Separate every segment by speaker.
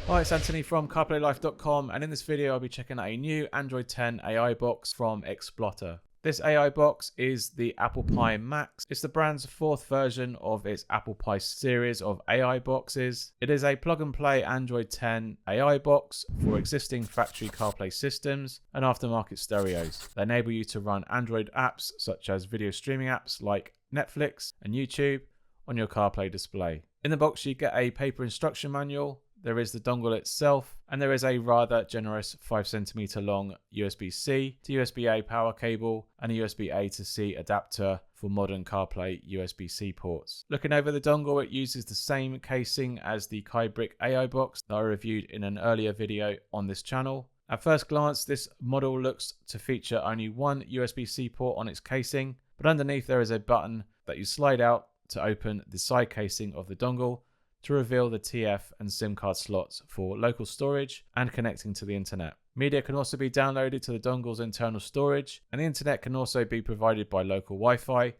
Speaker 1: Hi, it's Anthony from CarPlayLife.com, and in this video I'll be checking out a new Android 10 AI box from Exploter. This AI box is the ApplePie Max. It's the brand's fourth version of its ApplePie series of AI boxes. It is a plug-and-play Android 10 AI box for existing factory CarPlay systems and aftermarket stereos. They enable you to run Android apps such as video streaming apps like Netflix and YouTube on your CarPlay display. In the box you get a paper instruction manual. There is the dongle itself, and there is a rather generous 5cm long USB-C to USB-A power cable and a USB-A to C adapter for modern CarPlay USB-C ports. Looking over the dongle, it uses the same casing as the KyeBriq AI Box that I reviewed in an earlier video on this channel. At first glance, this model looks to feature only one USB-C port on its casing, but underneath there is a button that you slide out to open the side casing of the dongle to reveal the TF and SIM card slots for local storage and connecting to the internet. Media can also be downloaded to the dongle's internal storage, and the internet can also be provided by local Wi-Fi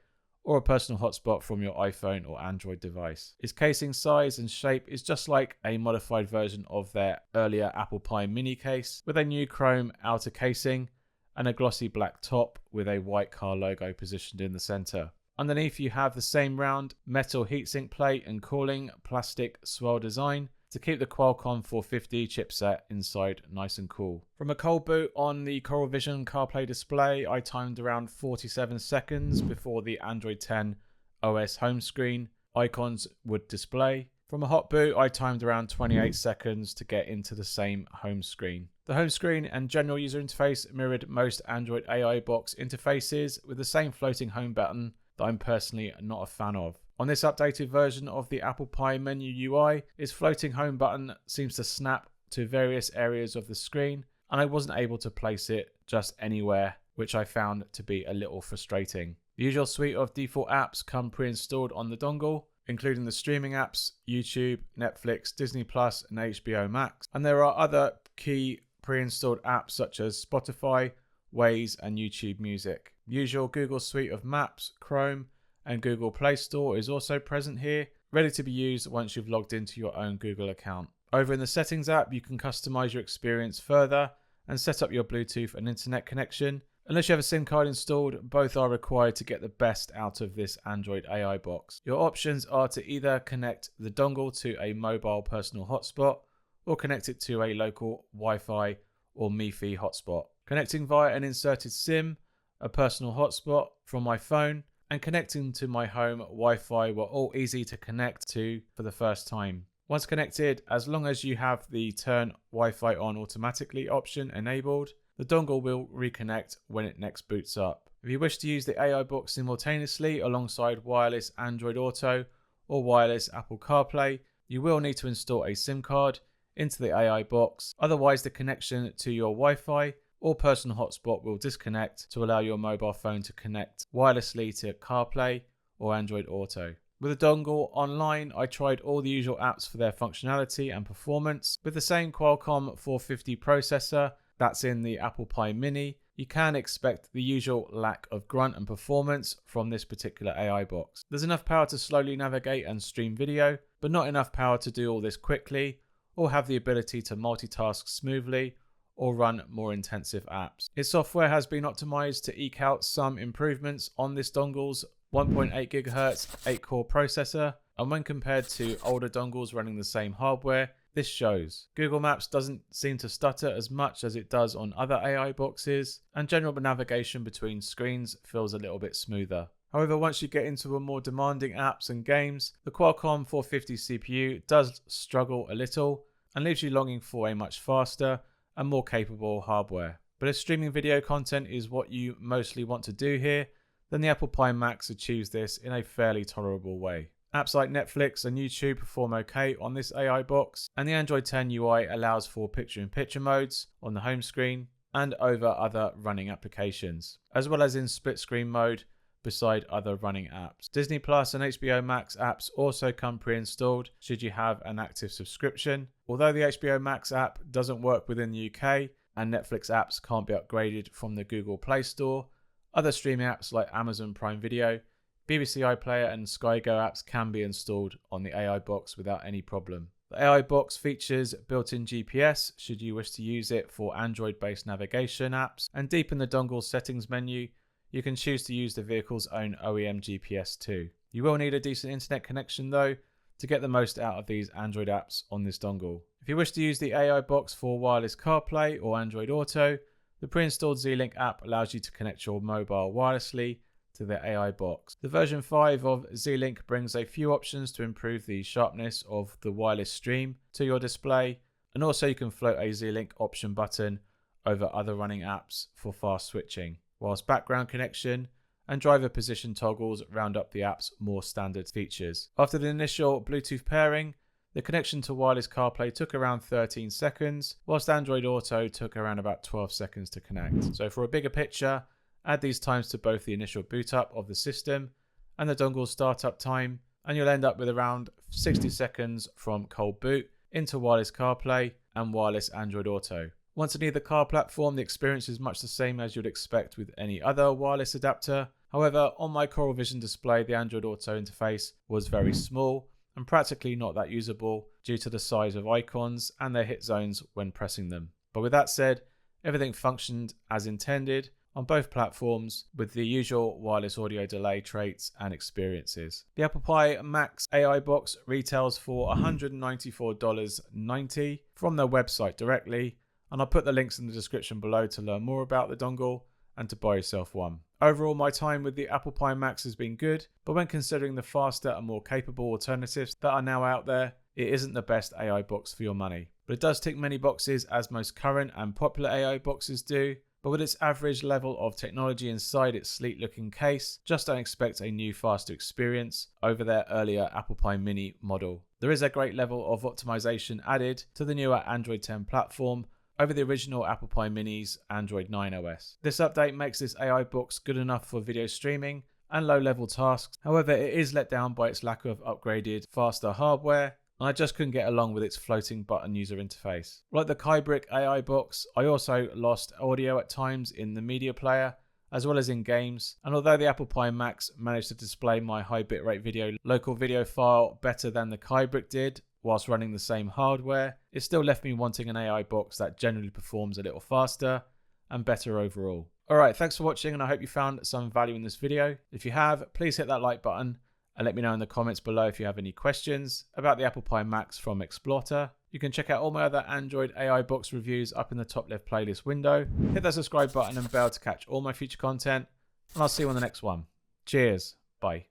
Speaker 1: or a personal hotspot from your iPhone or Android device. Its casing size and shape is just like a modified version of their earlier ApplePie mini case, with a new chrome outer casing and a glossy black top with a white car logo positioned in the center. Underneath you have the same round metal heatsink plate and cooling plastic swirl design to keep the Qualcomm 450 chipset inside nice and cool. From a cold boot on the Coral Vision CarPlay display, I timed around 47 seconds before the Android 10 OS home screen icons would display. From a hot boot, I timed around 28 seconds to get into the same home screen. The home screen and general user interface mirrored most Android AI box interfaces, with the same floating home button that I'm personally not a fan of. On this updated version of the ApplePie menu UI, its floating home button seems to snap to various areas of the screen, and I wasn't able to place it just anywhere, which I found to be a little frustrating. The usual suite of default apps come pre-installed on the dongle, including the streaming apps, YouTube, Netflix, Disney Plus, and HBO Max, and there are other key pre-installed apps such as Spotify, Waze, and YouTube Music. The usual Google suite of Maps, Chrome, and Google Play Store is also present here, ready to be used once you've logged into your own Google account. Over in the Settings app, you can customize your experience further and set up your Bluetooth and internet connection. Unless you have a SIM card installed, both are required to get the best out of this Android AI box. Your options are to either connect the dongle to a mobile personal hotspot or connect it to a local Wi-Fi or MiFi hotspot. Connecting via an inserted SIM, a personal hotspot from my phone, and connecting to my home Wi-Fi were all easy to connect to for the first time. Once connected, as long as you have the turn Wi-Fi on automatically option enabled, the dongle will reconnect when it next boots up. If you wish to use the AI box simultaneously alongside wireless Android Auto or wireless Apple CarPlay, you will need to install a SIM card into the AI box, otherwise the connection to your Wi-Fi or personal hotspot will disconnect to allow your mobile phone to connect wirelessly to CarPlay or Android Auto. With the dongle online, I tried all the usual apps for their functionality and performance. With the same Qualcomm 450 processor that's in the ApplePie Mini, you can expect the usual lack of grunt and performance from this particular AI box. There's enough power to slowly navigate and stream video, but not enough power to do all this quickly or have the ability to multitask smoothly or run more intensive apps. Its software has been optimized to eke out some improvements on this dongle's 1.8 GHz 8-core processor, and when compared to older dongles running the same hardware, this shows. Google Maps doesn't seem to stutter as much as it does on other AI boxes, and general navigation between screens feels a little bit smoother. However, once you get into a more demanding apps and games, the Qualcomm 450 CPU does struggle a little and leaves you longing for a much faster and more capable hardware. But if streaming video content is what you mostly want to do here, then the ApplePie Max achieves this in a fairly tolerable way. Apps like Netflix and YouTube perform okay on this AI box, and the Android 10 UI allows for picture-in-picture modes on the home screen and over other running applications, as well as in split screen mode beside other running apps. Disney Plus and HBO Max apps also come pre-installed should you have an active subscription. Although the HBO Max app doesn't work within the UK and Netflix apps can't be upgraded from the Google Play Store, other streaming apps like Amazon Prime Video, BBC iPlayer and Sky Go apps can be installed on the AI box without any problem. The AI box features built-in GPS should you wish to use it for Android-based navigation apps, and deep in the dongle settings menu, you can choose to use the vehicle's own OEM GPS too. You will need a decent internet connection though to get the most out of these Android apps on this dongle. If you wish to use the AI box for wireless CarPlay or Android Auto, the pre-installed Z-Link app allows you to connect your mobile wirelessly to the AI box. The version 5 of Z-Link brings a few options to improve the sharpness of the wireless stream to your display, and also you can float a Z-Link option button over other running apps for fast switching, whilst background connection and driver position toggles round up the app's more standard features. After the initial Bluetooth pairing, the connection to wireless CarPlay took around 13 seconds, whilst Android Auto took around about 12 seconds to connect. So for a bigger picture, add these times to both the initial boot up of the system and the dongle's startup time, and you'll end up with around 60 seconds from cold boot into wireless CarPlay and wireless Android Auto. Once in either car platform, the experience is much the same as you'd expect with any other wireless adapter. However, on my Coral Vision display, the Android Auto interface was very small and practically not that usable due to the size of icons and their hit zones when pressing them. But with that said, everything functioned as intended on both platforms with the usual wireless audio delay traits and experiences. The ApplePie Max AI box retails for $194.90 from their website directly, and I'll put the links in the description below to learn more about the dongle and to buy yourself one. Overall, my time with the ApplePie Max has been good, but when considering the faster and more capable alternatives that are now out there, it isn't the best AI box for your money. But it does tick many boxes as most current and popular AI boxes do. But with its average level of technology inside its sleek looking case, just don't expect a new faster experience over their earlier ApplePie Mini model. There is a great level of optimization added to the newer Android 10 platform over the original ApplePie Mini's Android 9 OS. This update makes this AI box good enough for video streaming and low level tasks. However, it is let down by its lack of upgraded, faster hardware, and I just couldn't get along with its floating button user interface. Like the KyeBriq AI Box, I also lost audio at times in the media player, as well as in games, and although the ApplePie Max managed to display my high bitrate video local video file better than the KyeBriq did, whilst running the same hardware, it still left me wanting an AI box that generally performs a little faster and better overall. Alright, thanks for watching, and I hope you found some value in this video. If you have, please hit that like button and let me know in the comments below if you have any questions about the ApplePie Max from Exploter. You can check out all my other Android AI box reviews up in the top left playlist window. Hit that subscribe button and bell to catch all my future content, and I'll see you on the next one. Cheers. Bye.